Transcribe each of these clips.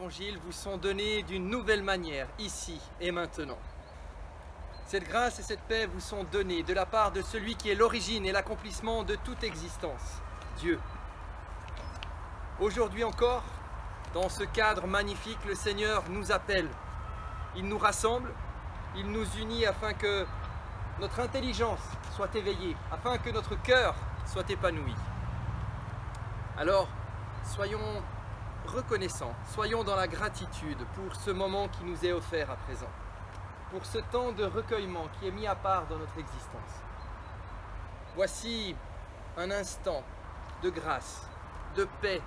Évangiles vous sont donnés d'une nouvelle manière, ici et maintenant. Cette grâce et cette paix vous sont données de la part de celui qui est l'origine et l'accomplissement de toute existence, Dieu. Aujourd'hui encore, dans ce cadre magnifique, le Seigneur nous appelle. Il nous rassemble, il nous unit afin que notre intelligence soit éveillée, afin que notre cœur soit épanoui. Alors, soyons reconnaissants, soyons dans la gratitude pour ce moment qui nous est offert à présent, pour ce temps de recueillement qui est mis à part dans notre existence. Voici un instant de grâce, de paix,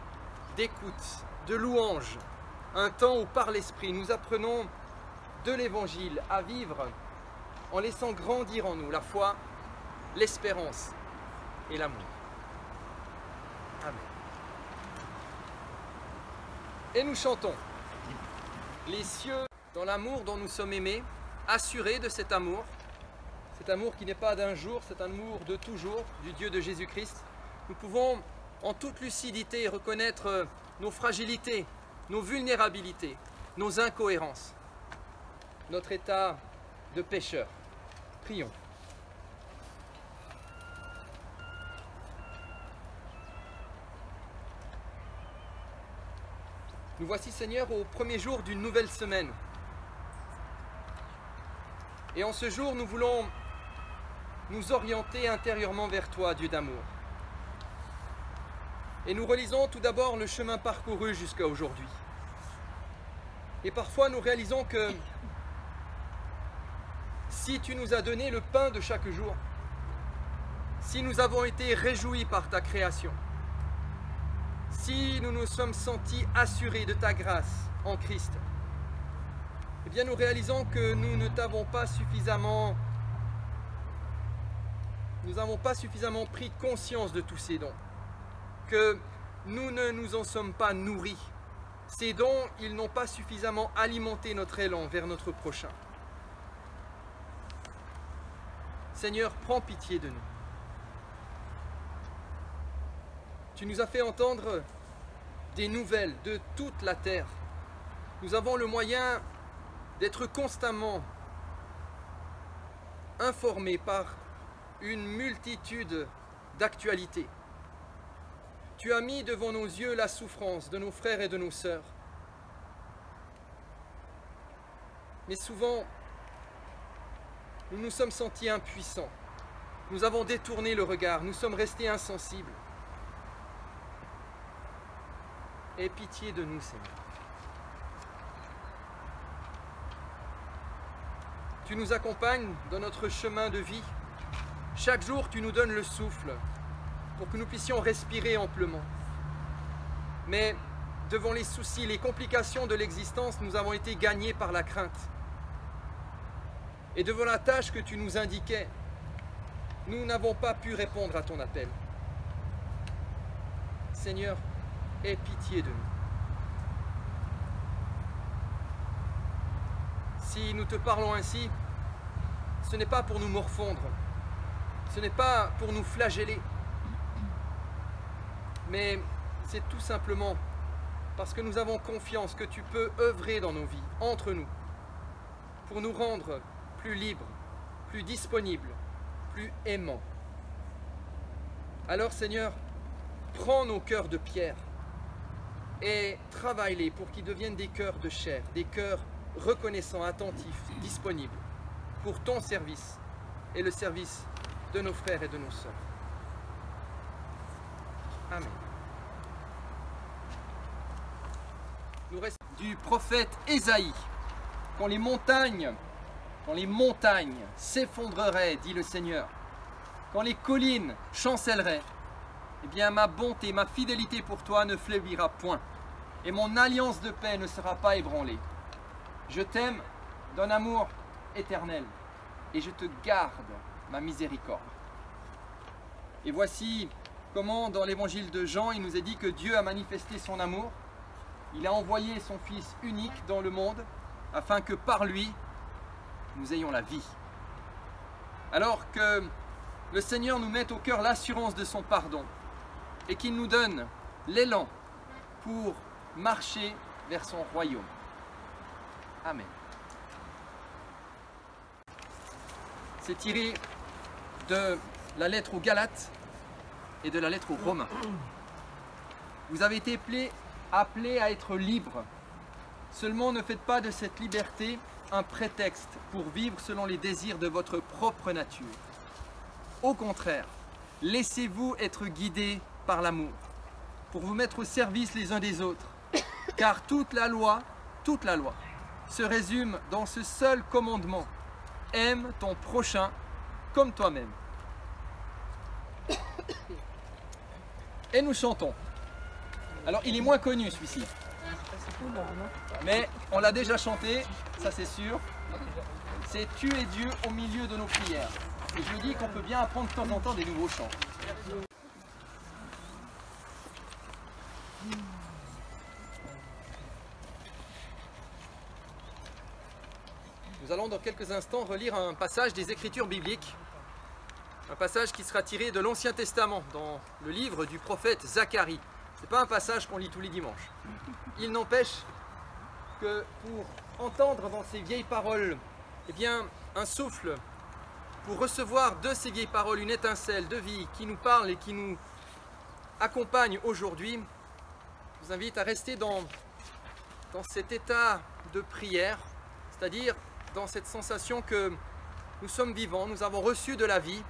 d'écoute, de louange, un temps où par l'Esprit nous apprenons de l'Évangile à vivre en laissant grandir en nous la foi, l'espérance et l'amour. Amen. Et nous chantons. Les cieux, dans l'amour dont nous sommes aimés, assurés de cet amour qui n'est pas d'un jour, c'est un amour de toujours, du Dieu de Jésus-Christ, nous pouvons en toute lucidité reconnaître nos fragilités, nos vulnérabilités, nos incohérences, notre état de pécheur. Prions. Nous voici, Seigneur, au premier jour d'une nouvelle semaine. Et en ce jour, nous voulons nous orienter intérieurement vers toi, Dieu d'amour. Et nous relisons tout d'abord le chemin parcouru jusqu'à aujourd'hui. Et parfois, nous réalisons que si tu nous as donné le pain de chaque jour, si nous avons été réjouis par ta création, si nous nous sommes sentis assurés de ta grâce en Christ, eh bien nous réalisons que nous n'avons pas suffisamment pris conscience de tous ces dons, que nous ne nous en sommes pas nourris. Ces dons, ils n'ont pas suffisamment alimenté notre élan vers notre prochain. Seigneur, prends pitié de nous. Tu nous as fait entendre des nouvelles de toute la terre. Nous avons le moyen d'être constamment informés par une multitude d'actualités. Tu as mis devant nos yeux la souffrance de nos frères et de nos sœurs. Mais souvent, nous nous sommes sentis impuissants. Nous avons détourné le regard, nous sommes restés insensibles. Aie pitié de nous, Seigneur. Tu nous accompagnes dans notre chemin de vie. Chaque jour, tu nous donnes le souffle pour que nous puissions respirer amplement. Mais devant les soucis, les complications de l'existence, nous avons été gagnés par la crainte. Et devant la tâche que tu nous indiquais, nous n'avons pas pu répondre à ton appel. Seigneur, aie pitié de nous. Si nous te parlons ainsi, ce n'est pas pour nous morfondre, ce n'est pas pour nous flageller, mais c'est tout simplement parce que nous avons confiance que tu peux œuvrer dans nos vies, entre nous, pour nous rendre plus libres, plus disponibles, plus aimants. Alors Seigneur, prends nos cœurs de pierre et travaille-les pour qu'ils deviennent des cœurs de chair, des cœurs reconnaissants, attentifs, disponibles pour ton service et le service de nos frères et de nos sœurs. Amen. Nous restons du prophète Ésaïe. Quand les montagnes s'effondreraient, dit le Seigneur, quand les collines chancelleraient, eh bien ma bonté, ma fidélité pour toi ne flétrira point, et mon alliance de paix ne sera pas ébranlée. Je t'aime d'un amour éternel, et je te garde ma miséricorde. Et voici comment dans l'évangile de Jean, il nous est dit que Dieu a manifesté son amour. Il a envoyé son Fils unique dans le monde, afin que par lui, nous ayons la vie. Alors que le Seigneur nous mette au cœur l'assurance de son pardon, et qu'il nous donne l'élan pour marcher vers son royaume. Amen. C'est tiré de la lettre aux Galates et de la lettre aux Romains. Vous avez été appelés à être libres. Seulement ne faites pas de cette liberté un prétexte pour vivre selon les désirs de votre propre nature. Au contraire, laissez-vous être guidés par l'amour, pour vous mettre au service les uns des autres. Car toute la loi se résume dans ce seul commandement. Aime ton prochain comme toi-même. Et nous chantons. Alors il est moins connu celui-ci. Mais on l'a déjà chanté, ça c'est sûr. C'est Tu es Dieu au milieu de nos prières. Et je dis qu'on peut bien apprendre de temps en temps des nouveaux chants. Nous allons dans quelques instants relire un passage des Écritures bibliques. Un passage qui sera tiré de l'Ancien Testament, dans le livre du prophète Zacharie. Ce n'est pas un passage qu'on lit tous les dimanches. Il n'empêche que pour entendre dans ces vieilles paroles, eh bien, un souffle, pour recevoir de ces vieilles paroles une étincelle de vie qui nous parle et qui nous accompagne aujourd'hui, je vous invite à rester dans cet état de prière, c'est-à-dire dans cette sensation que nous sommes vivants, nous avons reçu de la vie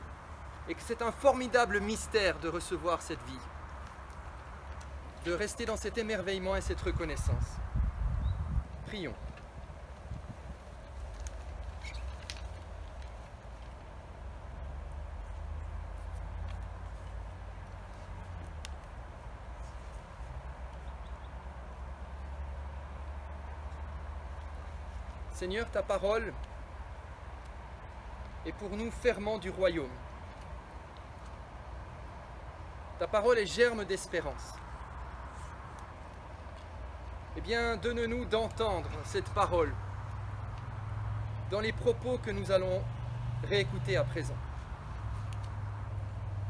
et que c'est un formidable mystère de recevoir cette vie, de rester dans cet émerveillement et cette reconnaissance. Prions. Seigneur, ta parole est pour nous ferment du royaume. Ta parole est germe d'espérance. Eh bien, donne-nous d'entendre cette parole dans les propos que nous allons réécouter à présent.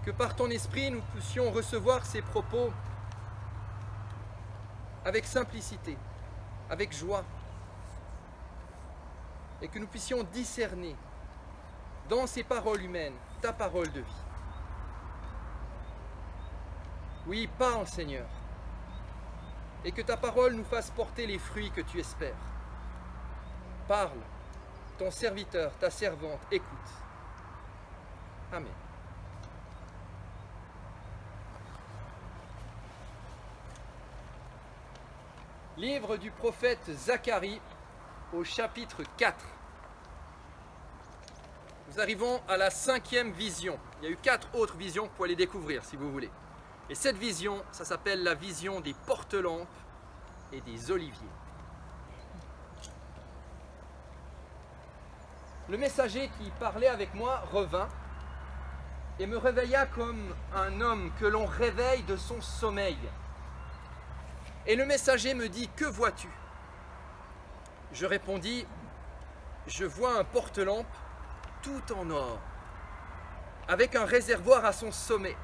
Que par ton esprit, nous puissions recevoir ces propos avec simplicité, avec joie, et que nous puissions discerner dans ces paroles humaines ta parole de vie. Oui, parle Seigneur, et que ta parole nous fasse porter les fruits que tu espères. Parle, ton serviteur, ta servante, écoute. Amen. Livre du prophète Zacharie, au chapitre 4. Nous arrivons à la 5e vision. Il y a eu 4 autres visions, vous pouvez les découvrir si vous voulez. Et cette vision, ça s'appelle la vision des porte-lampes et des oliviers. Le messager qui parlait avec moi revint et me réveilla comme un homme que l'on réveille de son sommeil. Et le messager me dit, que vois-tu ? Je répondis, je vois un porte-lampe tout en or, avec un réservoir à son sommet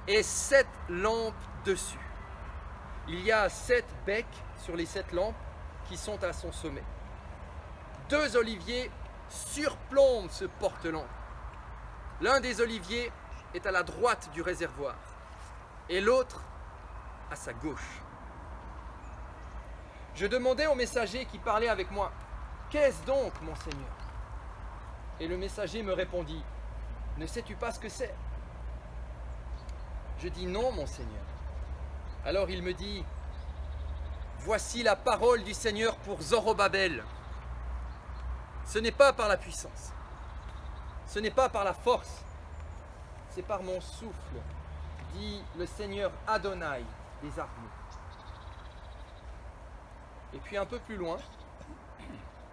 et 7 lampes dessus. Il y a 7 becs sur les 7 lampes qui sont à son sommet. 2 oliviers surplombent ce porte-lampe. L'un des oliviers est à la droite du réservoir et l'autre à sa gauche. Je demandai au messager qui parlait avec moi, « Qu'est-ce donc, mon Seigneur ?» Et le messager me répondit, « Ne sais-tu pas ce que c'est ?» Je dis, « Non, mon Seigneur. » Alors il me dit, « Voici la parole du Seigneur pour Zorobabel. Ce n'est pas par la puissance, ce n'est pas par la force, c'est par mon souffle, dit le Seigneur Adonai des armées. » Et puis un peu plus loin,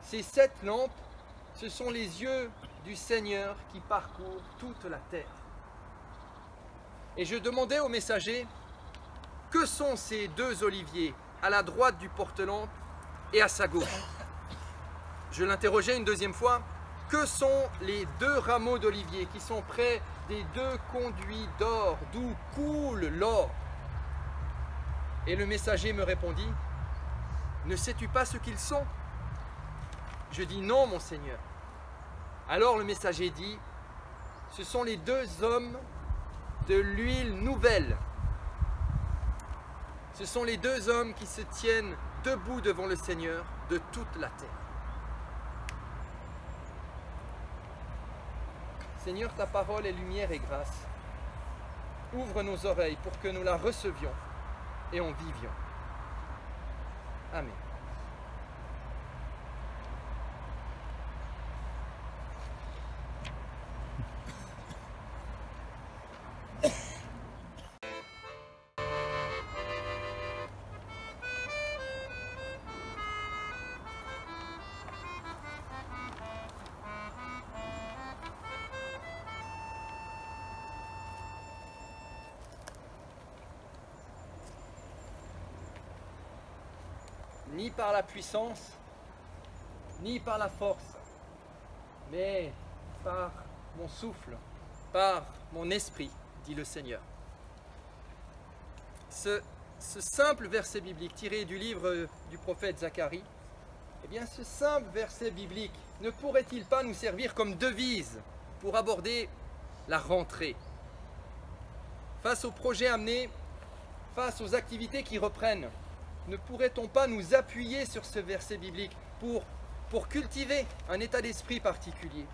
ces 7 lampes, ce sont les yeux du Seigneur qui parcourent toute la terre. Et je demandais au messager, que sont ces 2 oliviers à la droite du porte-lampe et à sa gauche? Je l'interrogeais une deuxième fois, que sont les 2 rameaux d'olivier qui sont près des 2 conduits d'or, d'où coule l'or? Et le messager me répondit, Ne sais-tu pas ce qu'ils sont? Je dis non, mon Seigneur. Alors le messager dit, ce sont les 2 hommes de l'huile nouvelle. Ce sont les 2 hommes qui se tiennent debout devant le Seigneur de toute la terre. Seigneur, ta parole est lumière et grâce. Ouvre nos oreilles pour que nous la recevions et en vivions. Amen. Ni par la puissance, ni par la force, mais par mon souffle, par mon esprit, dit le Seigneur. Ce simple verset biblique tiré du livre du prophète Zacharie, eh bien ce simple verset biblique ne pourrait-il pas nous servir comme devise pour aborder la rentrée? Face aux projets amenés, face aux activités qui reprennent, ne pourrait-on pas nous appuyer sur ce verset biblique pour cultiver un état d'esprit particulier?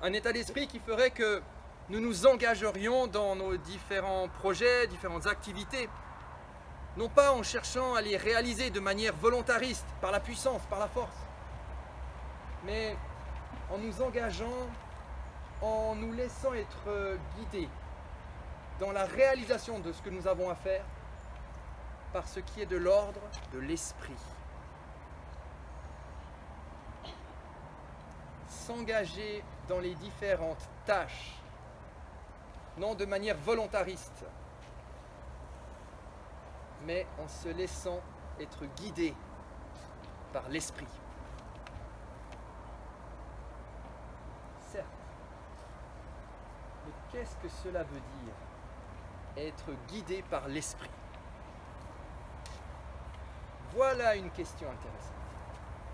Un état d'esprit qui ferait que nous nous engagerions dans nos différents projets, différentes activités, non pas en cherchant à les réaliser de manière volontariste, par la puissance, par la force, mais en nous engageant, en nous laissant être guidés dans la réalisation de ce que nous avons à faire, par ce qui est de l'ordre de l'esprit. S'engager dans les différentes tâches, non de manière volontariste, mais en se laissant être guidé par l'esprit. Certes, mais qu'est-ce que cela veut dire, être guidé par l'esprit? Voilà une question intéressante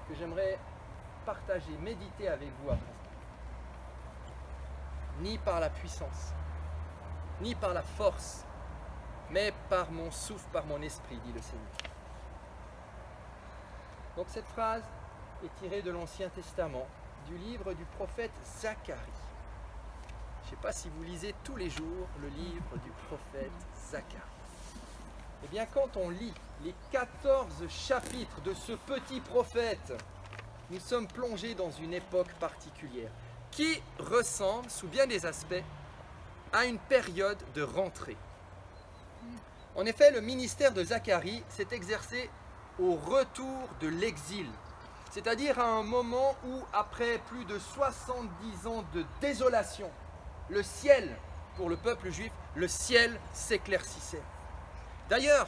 que j'aimerais partager, méditer avec vous à présent. Ni par la puissance, ni par la force, mais par mon souffle, par mon esprit, dit le Seigneur. Donc cette phrase est tirée de l'Ancien Testament, du livre du prophète Zacharie. Je ne sais pas si vous lisez tous les jours le livre du prophète Zacharie. Eh bien, quand on lit les 14 chapitres de ce petit prophète, nous sommes plongés dans une époque particulière qui ressemble, sous bien des aspects, à une période de rentrée. En effet, le ministère de Zacharie s'est exercé au retour de l'exil, c'est-à-dire à un moment où, après plus de 70 ans de désolation, le ciel, pour le peuple juif, le ciel s'éclaircissait. D'ailleurs,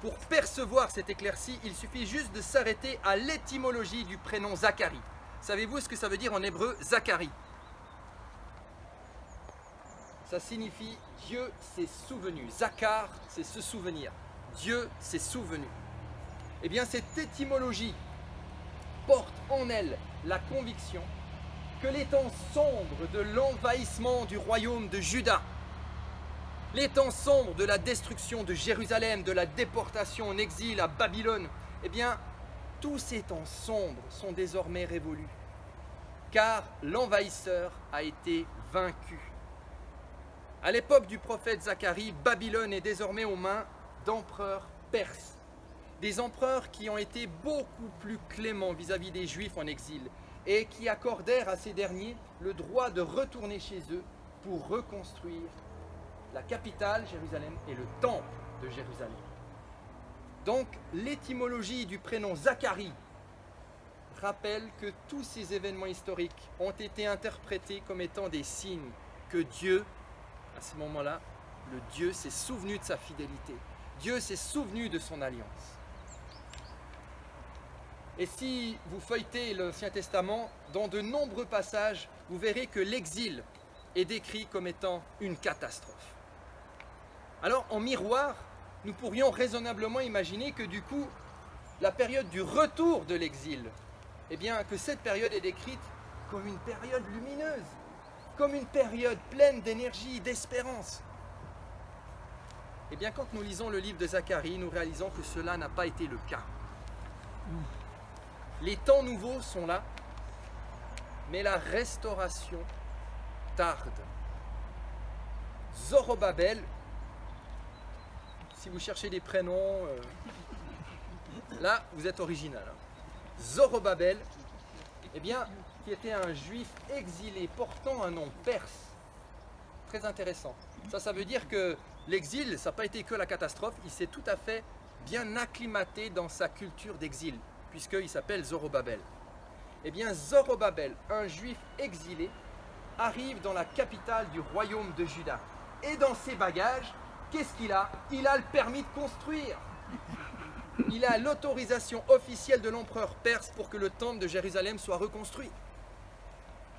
pour percevoir cette éclaircie, il suffit juste de s'arrêter à l'étymologie du prénom Zacharie. Savez-vous ce que ça veut dire en hébreu, Zacharie? Ça signifie Dieu s'est souvenu. Zachar, c'est se souvenir. Dieu s'est souvenu. Eh bien, cette étymologie porte en elle la conviction que les temps sombres de l'envahissement du royaume de Juda, les temps sombres de la destruction de Jérusalem, de la déportation en exil à Babylone, eh bien, tous ces temps sombres sont désormais révolus, car l'envahisseur a été vaincu. À l'époque du prophète Zacharie, Babylone est désormais aux mains d'empereurs perses, des empereurs qui ont été beaucoup plus cléments vis-à-vis des Juifs en exil et qui accordèrent à ces derniers le droit de retourner chez eux pour reconstruire la capitale, Jérusalem, et le temple de Jérusalem. Donc, l'étymologie du prénom Zacharie rappelle que tous ces événements historiques ont été interprétés comme étant des signes que Dieu, à ce moment-là, le Dieu s'est souvenu de sa fidélité. Dieu s'est souvenu de son alliance. Et si vous feuilletez l'Ancien Testament, dans de nombreux passages, vous verrez que l'exil est décrit comme étant une catastrophe. Alors, en miroir, nous pourrions raisonnablement imaginer que du coup, la période du retour de l'exil, eh bien que cette période est décrite comme une période lumineuse, comme une période pleine d'énergie, d'espérance. Eh bien quand nous lisons le livre de Zacharie, nous réalisons que cela n'a pas été le cas. Les temps nouveaux sont là, mais la restauration tarde. Zorobabel, si vous cherchez des prénoms, là vous êtes original. Zorobabel, eh bien, qui était un juif exilé portant un nom perse. Très intéressant. Ça veut dire que l'exil, ça n'a pas été que la catastrophe, il s'est tout à fait bien acclimaté dans sa culture d'exil, puisqu'il s'appelle Zorobabel. Eh bien, Zorobabel, un juif exilé, arrive dans la capitale du royaume de Juda. Et dans ses bagages, qu'est-ce qu'il a? Il a le permis de construire. Il a l'autorisation officielle de l'empereur perse pour que le temple de Jérusalem soit reconstruit.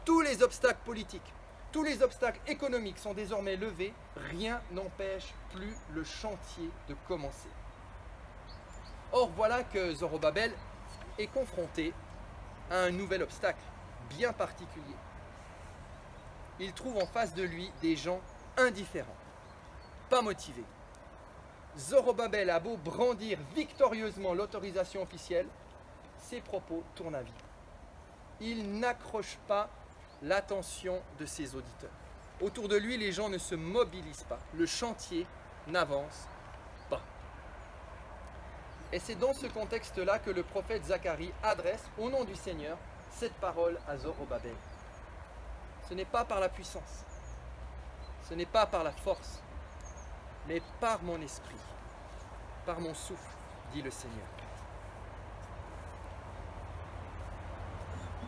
Tous les obstacles politiques, tous les obstacles économiques sont désormais levés. Rien n'empêche plus le chantier de commencer. Or, voilà que Zorobabel est confronté à un nouvel obstacle bien particulier. Il trouve en face de lui des gens indifférents, pas motivés. Zorobabel a beau brandir victorieusement l'autorisation officielle, ses propos tournent à vide. Il n'accroche pas l'attention de ses auditeurs. Autour de lui, les gens ne se mobilisent pas. Le chantier n'avance pas. Et c'est dans ce contexte-là que le prophète Zacharie adresse, au nom du Seigneur, cette parole à Zorobabel. Ce n'est pas par la puissance, ce n'est pas par la force, mais par mon esprit, par mon souffle, dit le Seigneur.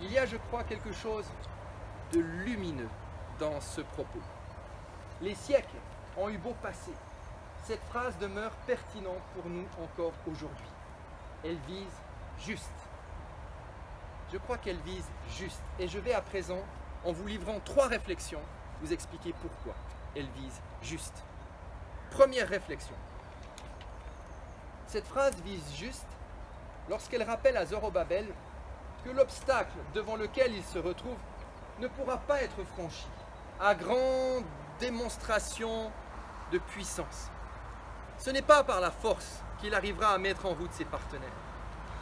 Il y a, je crois, quelque chose de lumineux dans ce propos. Les siècles ont eu beau passer, cette phrase demeure pertinente pour nous encore aujourd'hui. Elle vise juste. Je crois qu'elle vise juste. Et je vais à présent, en vous livrant 3 réflexions, vous expliquer pourquoi elle vise juste. Première réflexion. Cette phrase vise juste lorsqu'elle rappelle à Zorobabel que l'obstacle devant lequel il se retrouve ne pourra pas être franchi à grande démonstration de puissance. Ce n'est pas par la force qu'il arrivera à mettre en route ses partenaires,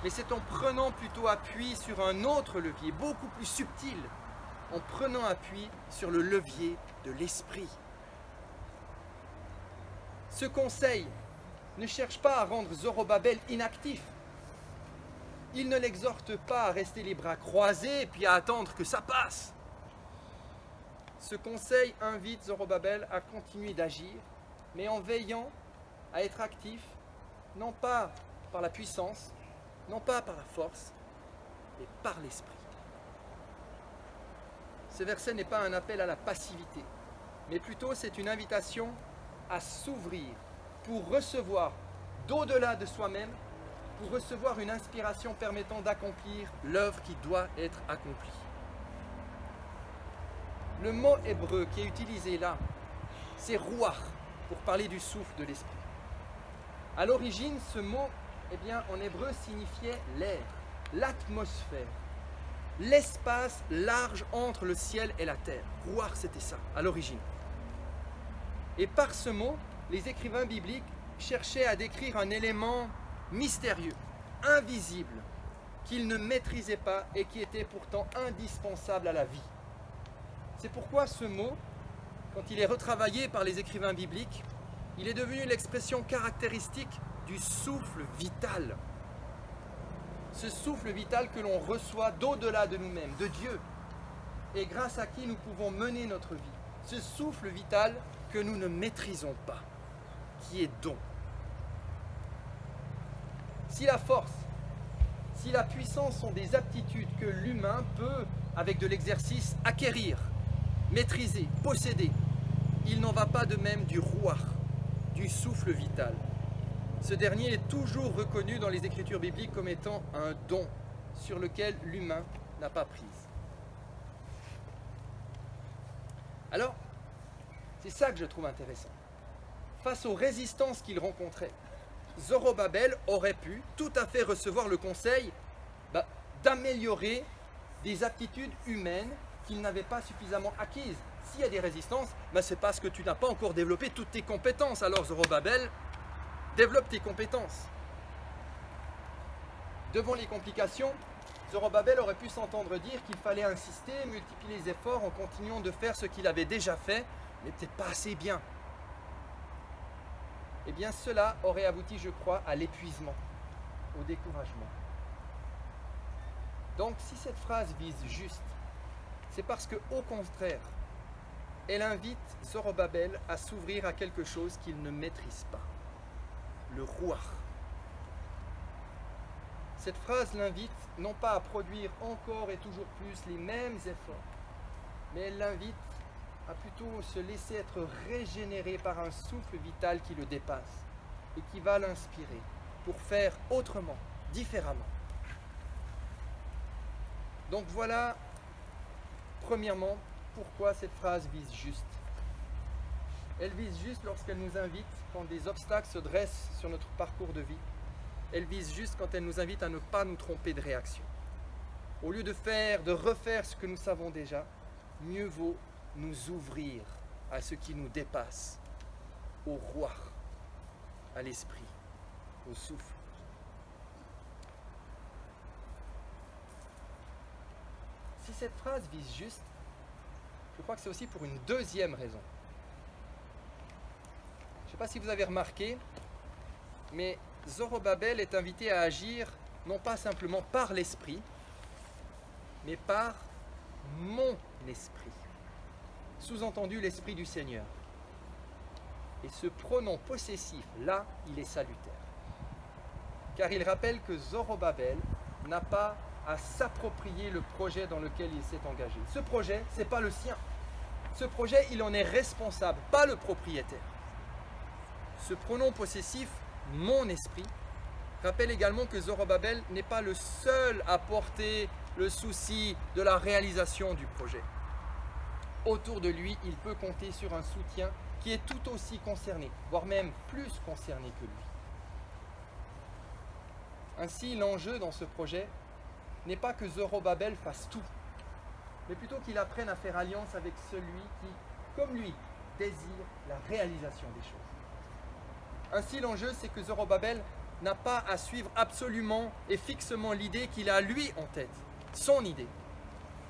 mais c'est en prenant plutôt appui sur un autre levier, beaucoup plus subtil, en prenant appui sur le levier de l'esprit. Ce conseil ne cherche pas à rendre Zorobabel inactif. Il ne l'exhorte pas à rester les bras croisés et puis à attendre que ça passe. Ce conseil invite Zorobabel à continuer d'agir, mais en veillant à être actif, non pas par la puissance, non pas par la force, mais par l'esprit. Ce verset n'est pas un appel à la passivité, mais plutôt c'est une invitation à s'ouvrir pour recevoir d'au-delà de soi-même, pour recevoir une inspiration permettant d'accomplir l'œuvre qui doit être accomplie. Le mot hébreu qui est utilisé là, c'est ruach, pour parler du souffle de l'esprit. À l'origine, ce mot, eh bien, en hébreu, signifiait l'air, l'atmosphère, l'espace large entre le ciel et la terre. Ruach, c'était ça, à l'origine. Et par ce mot, les écrivains bibliques cherchaient à décrire un élément mystérieux, invisible, qu'ils ne maîtrisaient pas et qui était pourtant indispensable à la vie. C'est pourquoi ce mot, quand il est retravaillé par les écrivains bibliques, il est devenu l'expression caractéristique du souffle vital. Ce souffle vital que l'on reçoit d'au-delà de nous-mêmes, de Dieu, et grâce à qui nous pouvons mener notre vie. Ce souffle vital que nous ne maîtrisons pas, qui est don. Si la force, si la puissance sont des aptitudes que l'humain peut, avec de l'exercice, acquérir, maîtriser, posséder, il n'en va pas de même du ruach, du souffle vital. Ce dernier est toujours reconnu dans les Écritures bibliques comme étant un don sur lequel l'humain n'a pas prise. Alors, c'est ça que je trouve intéressant. Face aux résistances qu'il rencontrait, Zorobabel aurait pu tout à fait recevoir le conseil d'améliorer des aptitudes humaines qu'il n'avait pas suffisamment acquises. S'il y a des résistances, c'est parce que tu n'as pas encore développé toutes tes compétences. Alors Zorobabel, développe tes compétences. Devant les complications, Zorobabel aurait pu s'entendre dire qu'il fallait insister, multiplier les efforts en continuant de faire ce qu'il avait déjà fait, mais peut-être pas assez bien. Eh bien, cela aurait abouti, je crois, à l'épuisement, au découragement. Donc, si cette phrase vise juste, c'est parce que, au contraire, elle invite Zorobabel à s'ouvrir à quelque chose qu'il ne maîtrise pas, le rouar. Cette phrase l'invite non pas à produire encore et toujours plus les mêmes efforts, mais elle l'invite à plutôt se laisser être régénéré par un souffle vital qui le dépasse et qui va l'inspirer pour faire autrement, différemment. Donc voilà, premièrement, pourquoi cette phrase vise juste. Elle vise juste lorsqu'elle nous invite, quand des obstacles se dressent sur notre parcours de vie. Elle vise juste quand elle nous invite à ne pas nous tromper de réaction. Au lieu de refaire ce que nous savons déjà, mieux vaut nous ouvrir à ce qui nous dépasse, au roi, à l'esprit, au souffle. Si cette phrase vise juste, je crois que c'est aussi pour une deuxième raison. Je ne sais pas si vous avez remarqué, mais Zorobabel est invité à agir non pas simplement par l'esprit, mais par mon esprit. Sous-entendu l'esprit du Seigneur. Et ce pronom possessif, là, il est salutaire. Car il rappelle que Zorobabel n'a pas à s'approprier le projet dans lequel il s'est engagé. Ce projet, ce n'est pas le sien. Ce projet, il en est responsable, pas le propriétaire. Ce pronom possessif, mon esprit, rappelle également que Zorobabel n'est pas le seul à porter le souci de la réalisation du projet. Autour de lui, il peut compter sur un soutien qui est tout aussi concerné, voire même plus concerné que lui. Ainsi, l'enjeu dans ce projet n'est pas que Zorobabel fasse tout, mais plutôt qu'il apprenne à faire alliance avec celui qui, comme lui, désire la réalisation des choses. Ainsi, l'enjeu, c'est que Zorobabel n'a pas à suivre absolument et fixement l'idée qu'il a lui en tête, son idée,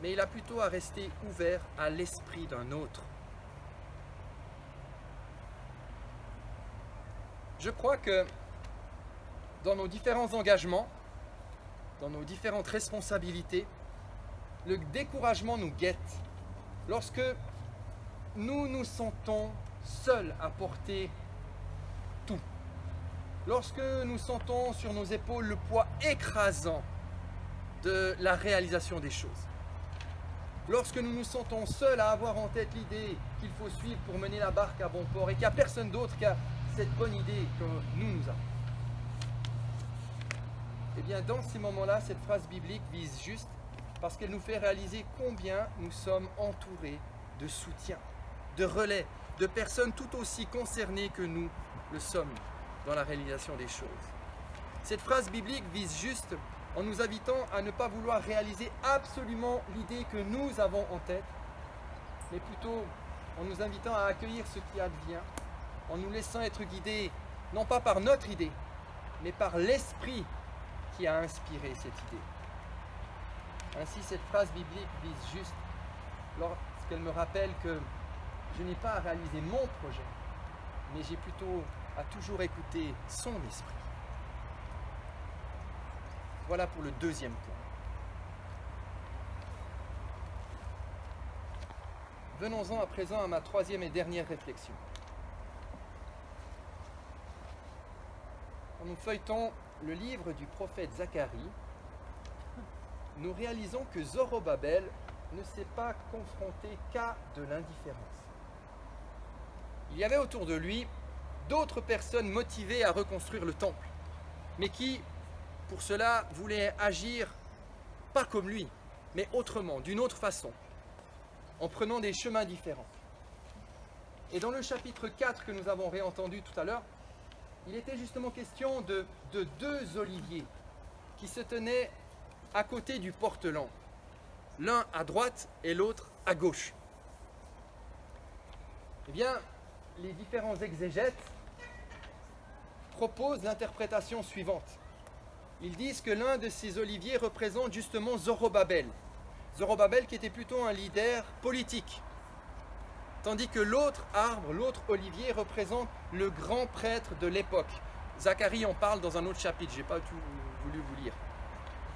mais il a plutôt à rester ouvert à l'esprit d'un autre. Je crois que dans nos différents engagements, dans nos différentes responsabilités, le découragement nous guette lorsque nous nous sentons seuls à porter tout. Lorsque nous sentons sur nos épaules le poids écrasant de la réalisation des choses. Lorsque nous nous sentons seuls à avoir en tête l'idée qu'il faut suivre pour mener la barque à bon port et qu'il n'y a personne d'autre qui a cette bonne idée que nous avons. Eh bien, dans ces moments-là, cette phrase biblique vise juste parce qu'elle nous fait réaliser combien nous sommes entourés de soutien, de relais, de personnes tout aussi concernées que nous le sommes dans la réalisation des choses. Cette phrase biblique vise juste en nous invitant à ne pas vouloir réaliser absolument l'idée que nous avons en tête, mais plutôt en nous invitant à accueillir ce qui advient, en nous laissant être guidés, non pas par notre idée, mais par l'esprit qui a inspiré cette idée. Ainsi, cette phrase biblique vise juste lorsqu'elle me rappelle que je n'ai pas à réaliser mon projet, mais j'ai plutôt à toujours écouter son esprit. Voilà pour le deuxième point. Venons-en à présent à ma troisième et dernière réflexion. Quand nous feuilletons le livre du prophète Zacharie, nous réalisons que Zorobabel ne s'est pas confronté qu'à de l'indifférence. Il y avait autour de lui d'autres personnes motivées à reconstruire le temple, mais qui, pour cela, voulaient agir pas comme lui, mais autrement, d'une autre façon, en prenant des chemins différents. Et dans le chapitre 4 que nous avons réentendu tout à l'heure, il était justement question de deux oliviers qui se tenaient à côté du portelan, l'un à droite et l'autre à gauche. Eh bien, les différents exégètes proposent l'interprétation suivante. Ils disent que l'un de ces oliviers représente justement Zorobabel. Zorobabel qui était plutôt un leader politique. Tandis que l'autre arbre, l'autre olivier représente le grand prêtre de l'époque. Zacharie en parle dans un autre chapitre, je n'ai pas tout voulu vous lire.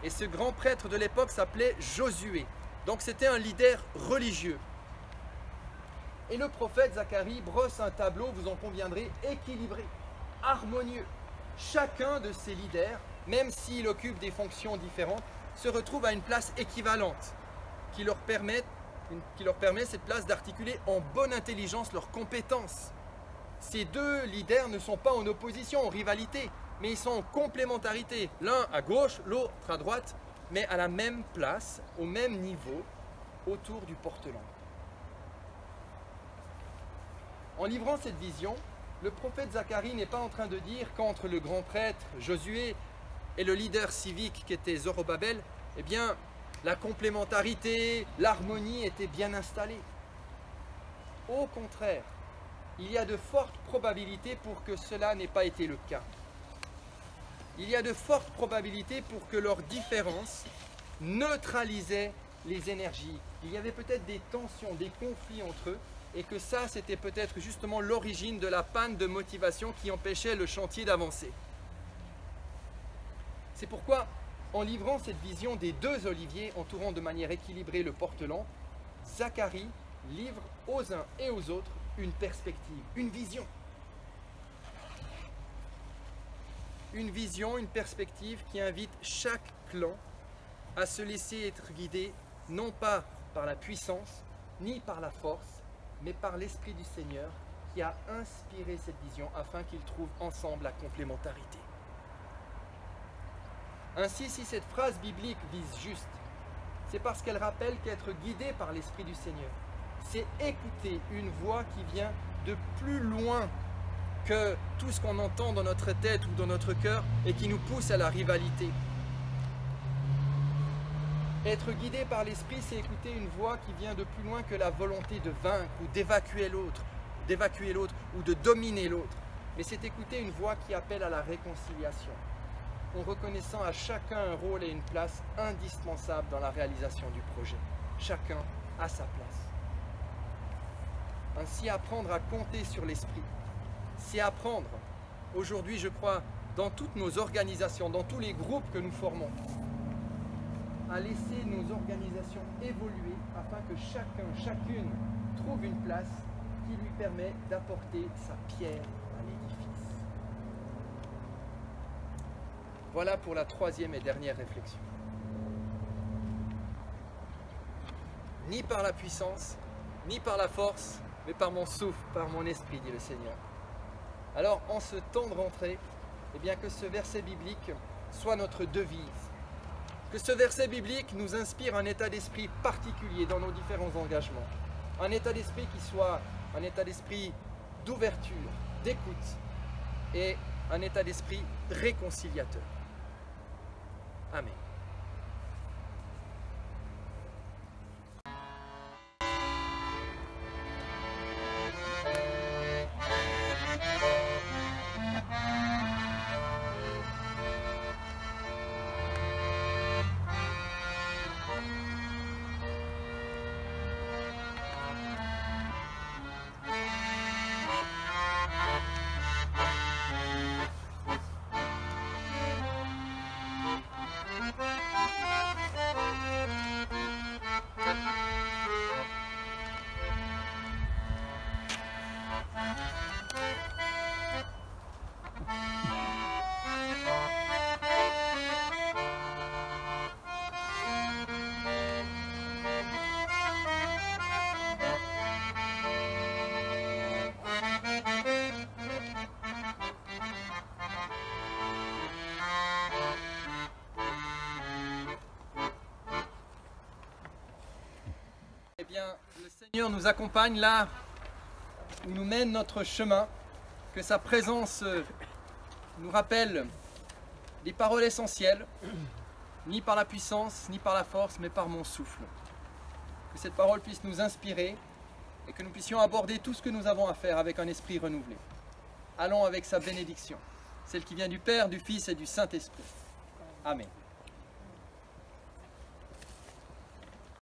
Et ce grand prêtre de l'époque s'appelait Josué. Donc c'était un leader religieux. Et le prophète Zacharie brosse un tableau, vous en conviendrez, équilibré, harmonieux. Chacun de ces leaders, même s'il occupe des fonctions différentes, se retrouve à une place équivalente qui leur permet cette place d'articuler en bonne intelligence leurs compétences. Ces deux leaders ne sont pas en opposition, en rivalité, mais ils sont en complémentarité. L'un à gauche, l'autre à droite, mais à la même place, au même niveau, autour du portelan. En livrant cette vision, le prophète Zacharie n'est pas en train de dire qu'entre le grand prêtre Josué et le leader civique qui était Zorobabel, eh bien, la complémentarité, l'harmonie étaient bien installées. Au contraire, il y a de fortes probabilités pour que cela n'ait pas été le cas. Il y a de fortes probabilités pour que leurs différences neutralisaient les énergies. Il y avait peut-être des tensions, des conflits entre eux, et que ça, c'était peut-être justement l'origine de la panne de motivation qui empêchait le chantier d'avancer. C'est pourquoi, en livrant cette vision des deux oliviers entourant de manière équilibrée le portelan, Zacharie livre aux uns et aux autres une perspective, une vision. Une vision, une perspective qui invite chaque clan à se laisser être guidé, non pas par la puissance, ni par la force, mais par l'Esprit du Seigneur qui a inspiré cette vision afin qu'ils trouvent ensemble la complémentarité. Ainsi, si cette phrase biblique vise juste, c'est parce qu'elle rappelle qu'être guidé par l'Esprit du Seigneur, c'est écouter une voix qui vient de plus loin que tout ce qu'on entend dans notre tête ou dans notre cœur et qui nous pousse à la rivalité. Être guidé par l'Esprit, c'est écouter une voix qui vient de plus loin que la volonté de vaincre ou d'évacuer l'autre ou de dominer l'autre. Mais c'est écouter une voix qui appelle à la réconciliation, en reconnaissant à chacun un rôle et une place indispensable dans la réalisation du projet. Chacun à sa place. Ainsi, apprendre à compter sur l'Esprit, c'est apprendre, aujourd'hui je crois, dans toutes nos organisations, dans tous les groupes que nous formons, à laisser nos organisations évoluer afin que chacune trouve une place qui lui permet d'apporter sa pierre à l'édifice. Voilà pour la troisième et dernière réflexion. Ni par la puissance, ni par la force, mais par mon souffle, par mon esprit, dit le Seigneur. Alors, en ce temps de rentrée, eh bien que ce verset biblique soit notre devise. Que ce verset biblique nous inspire un état d'esprit particulier dans nos différents engagements. Un état d'esprit qui soit un état d'esprit d'ouverture, d'écoute et un état d'esprit réconciliateur. Amen. Eh bien, le Seigneur nous accompagne là où nous mène notre chemin, que sa présence nous rappelle des paroles essentielles, ni par la puissance, ni par la force, mais par mon souffle. Que cette parole puisse nous inspirer et que nous puissions aborder tout ce que nous avons à faire avec un esprit renouvelé. Allons avec sa bénédiction, celle qui vient du Père, du Fils et du Saint-Esprit. Amen.